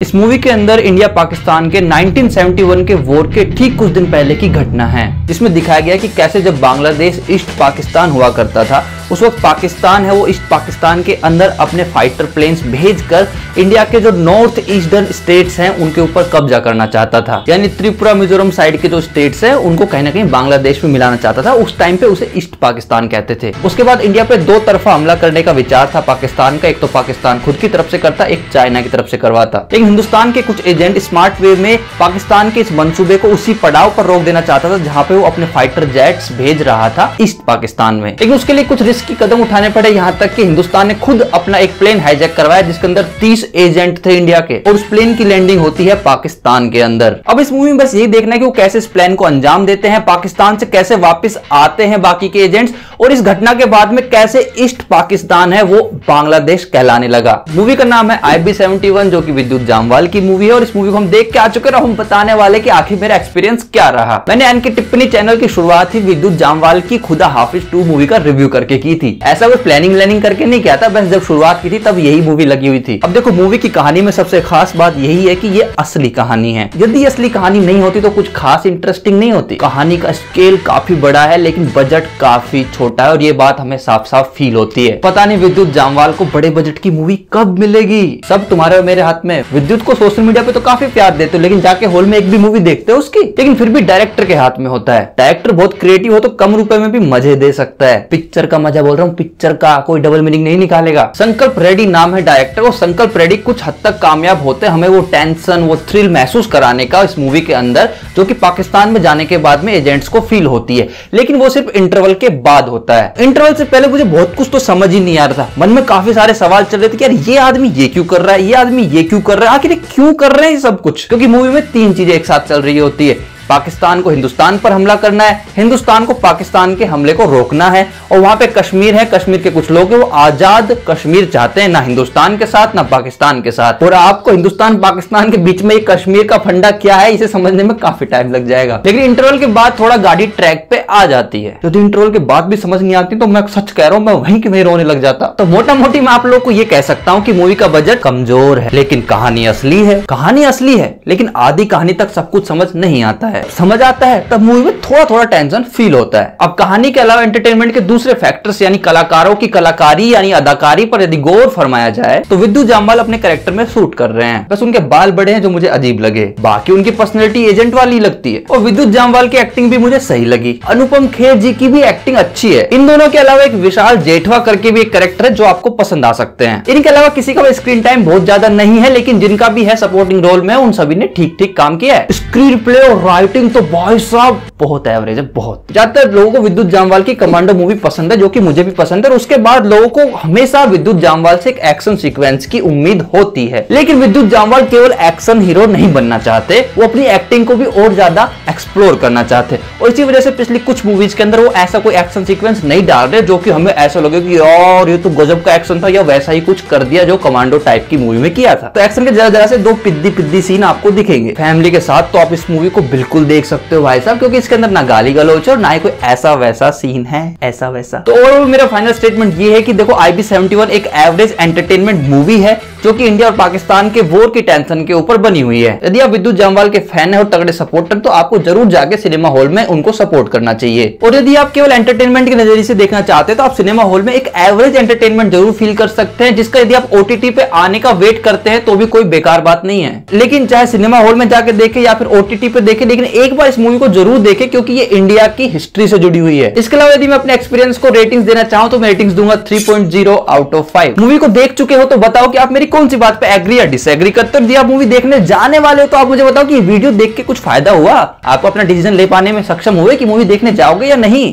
इस मूवी के अंदर इंडिया पाकिस्तान के 1971 के वॉर के ठीक कुछ दिन पहले की घटना है, जिसमें दिखाया गया कि कैसे जब बांग्लादेश ईस्ट पाकिस्तान हुआ करता था उस वक्त पाकिस्तान है वो ईस्ट पाकिस्तान के अंदर अपने फाइटर प्लेन्स भेजकर इंडिया के जो नॉर्थ ईस्टर्न स्टेट्स हैं उनके ऊपर कब्जा करना चाहता था। यानी त्रिपुरा मिजोरम साइड के जो स्टेट्स हैं उनको कहीं ना कहीं बांग्लादेश में मिलाना चाहता था। उस टाइम पे उसे ईस्ट पाकिस्तान कहते थे। उसके बाद इंडिया पे दो तरफा हमला करने का विचार था पाकिस्तान का। एक तो पाकिस्तान खुद की तरफ से करता, एक चाइना की तरफ से करवाता। लेकिन हिंदुस्तान के कुछ एजेंट स्मार्ट वे में पाकिस्तान के इस मंसूबे को उसी पड़ाव पर रोक देना चाहता था जहां पे वो अपने फाइटर जेट्स भेज रहा था ईस्ट पाकिस्तान में। लेकिन उसके लिए कुछ रिस्की कदम उठाने पड़े, यहां तक कि हिंदुस्तान ने खुद अपना एक प्लेन हाईजैक करवाया जिसके अंदर 30 एजेंट थे इंडिया के, और उस प्लेन की लैंडिंग होती है पाकिस्तान के अंदर। अब इस मूवी में बस यही देखना है कि वो कैसे इस प्लान को अंजाम देते हैं, पाकिस्तान से कैसे वापस आते हैं बाकी के एजेंट्स, और इस घटना के बाद में कैसे ईस्ट पाकिस्तान है वो बांग्लादेश कहलाने लगा। मूवी का नाम है IB-71 जो कि विद्युत जामवाल की मूवी है, और इस मूवी को हम देख के आ चुके हैं। हम बताने वाले कि आखिर मेरा एक्सपीरियंस क्या रहा। मैंने एनके टिप्पणी चैनल की शुरुआत ही विद्युत जामवाल की खुदा हाफिज 2 मूवी का रिव्यू करके की थी। ऐसा कोई प्लानिंग करके नहीं किया था, बस जब शुरुआत की थी तब यही मूवी लगी हुई थी। अब देखो, मूवी की कहानी में सबसे खास बात यही है कि ये असली कहानी है। यदि असली कहानी नहीं होती तो कुछ खास इंटरेस्टिंग नहीं होती। कहानी का स्केल काफी बड़ा है लेकिन बजट काफी छोटा है, और ये बात हमें साफ साफ फील होती है। पता नहीं विद्युत जामवाल को बड़े बजट की मूवी कब मिलेगी। सब तुम्हारे और मेरे हाथ में। विद्युत को सोशल मीडिया पे तो काफी प्यार देते हो, लेकिन जाके हॉल में एक भी मूवी देखते हो उसकी। लेकिन फिर भी डायरेक्टर के हाथ में होता है। डायरेक्टर बहुत क्रिएटिव हो तो कम रुपए में भी मजे दे सकता है। पिक्चर का मजा बोल रहा हूँ, पिक्चर का, कोई डबल मीनिंग नहीं निकालेगा। संकल्प रेड्डी नाम है डायरेक्टर, और संकल्प रेड्डी कुछ हद तक कामयाब होते हैं हमें वो टेंशन, वो थ्रिल महसूस कराने का इस मूवी के अंदर, जो कि पाकिस्तान में जाने के बाद में एजेंट्स को फील होती है। लेकिन वो सिर्फ इंटरवल के बाद होता है। इंटरवल से पहले मुझे बहुत कुछ तो समझ ही नहीं आ रहा था। मन में काफी सारे सवाल चल रहे थे कि यार ये आदमी ये क्यों कर रहा है, ये आदमी ये क्यों कर रहा है, आखिर क्यों कर रहे हैं ये सब कुछ। क्योंकि मूवी में 3 चीजें एक साथ चल रही होती है। पाकिस्तान को हिंदुस्तान पर हमला करना है, हिंदुस्तान को पाकिस्तान के हमले को रोकना है, और वहां पे कश्मीर है, कश्मीर के कुछ लोग हैं वो आजाद कश्मीर चाहते हैं, ना हिंदुस्तान के साथ ना पाकिस्तान के साथ। और आपको हिंदुस्तान पाकिस्तान के बीच में कश्मीर का फंडा क्या है इसे समझने में काफी टाइम लग जाएगा। लेकिन इंटरवल के बाद थोड़ा गाड़ी ट्रैक पे आ जाती है। यदि इंटरवल के बाद भी समझ नहीं आती तो मैं सच कह रहा हूं, मैं वहीं के वहीं रोने लग जाता। तो मोटा मोटी मैं आप लोगों को ये कह सकता हूं कि मूवी का बजट कमजोर है लेकिन कहानी असली है। कहानी असली है लेकिन आधी कहानी तक सब कुछ समझ नहीं आता है। समझ आता है तब मूवी में थोड़ा थोड़ा टेंशन फील होता है। अब कहानी के अलावा एंटरटेनमेंट के दूसरे फैक्टर्स यानी कलाकारों की कलाकारी यानी अदाकारी पर यदि गौर फरमाया जाए तो विद्युत जामवाल अपने कैरेक्टर में सूट कर रहे हैं। बस उनके बाल बड़े हैं जो मुझे अजीब लगे, बाकी उनकी पर्सनैलिटी एजेंट वाली लगती है। और विद्युत जामवाल की एक्टिंग भी मुझे सही लगी। अनुपम खेर जी की भी एक्टिंग अच्छी है। इन दोनों के अलावा एक विशाल जेठवा करके भी एक कैरेक्टर है जो आपको पसंद आ सकते हैं। इनके अलावा किसी का स्क्रीन टाइम बहुत ज्यादा नहीं है, लेकिन जिनका भी है सपोर्टिंग रोल में उन सभी ने ठीक ठीक काम किया है। स्क्रीन प्ले और राइटिंग तो भाई साहब बहुत एवरेज है, बहुत। ज्यादातर लोगों को विद्युत जामवाल की कमांडो मूवी पसंद है, जो कि मुझे भी पसंद है, और उसके बाद लोगों को हमेशा विद्युत जामवाल से एक एक्शन सीक्वेंस की उम्मीद होती है। लेकिन विद्युत जामवाल केवल एक्शन हीरो नहीं बनना चाहते, वो अपनी एक्टिंग को भी और ज्यादा एक्सप्लोर करना चाहते, और इसी वजह से पिछली कुछ मूवीज के अंदर वो ऐसा कोई एक्शन सीक्वेंस नहीं डाल रहे जो कि हमें ऐसा लगे कि यार ये तो गजब का एक्शन था, या वैसा ही कुछ कर दिया जो कमांडो टाइप की मूवी में किया था। तो एक्शन के जरा जरा से 2 पिद्दी सीन आपको दिखेंगे। फैमिली के साथ तो आप इस मूवी को बिल्कुल देख सकते हो भाई साहब, क्योंकि इसके अंदर ना गाली गलौच और ना ही कोई ऐसा वैसा सीन है, ऐसा वैसा। तो ओवरऑल मेरा फाइनल स्टेटमेंट ये है कि देखो, IB-71 एक एवरेज एंटरटेनमेंट मूवी है जो कि इंडिया और पाकिस्तान के वॉर की टेंशन के ऊपर बनी हुई है। यदि आप विद्युत जामवाल के फैन है और तगड़े सपोर्टर तो आपको जरूर जाके सिनेमा हॉल में उनको सपोर्ट करना चाहिए। और यदि आप केवल एंटरटेनमेंट के नजरिए से देखना चाहते हैं तो आप सिनेमा हॉल में एक एवरेज एंटरटेनमेंट जरूर फील कर सकते हैं, जिसका यदि आप OTT पे आने का वेट करते हैं तो भी कोई बेकार बात नहीं है। लेकिन चाहे सिनेमा हॉल में जाके देखे या फिर OTT पे देखे, लेकिन एक बार इस मूवी को जरूर देखे क्योंकि ये इंडिया की हिस्ट्री से जुड़ी हुई है। इसके अलावा यदि मैं अपने एक्सपीरियंस को रेटिंग्स देना चाहूं तो मैं रेटिंग्स दूंगा 3.0 आउट ऑफ 5। मूवी को देख चुके हो तो बताओ कि आप मेरी कौन सी बात पे एग्री या डिसएग्री करते हो। यदि आप मूवी देखने जाने वाले हो तो आप मुझे बताओ कि ये वीडियो देख के कुछ फायदा हुआ, आपको अपना डिसीजन ले पाने में सक्षम हुए कि मूवी देखने जाओगे या नहीं।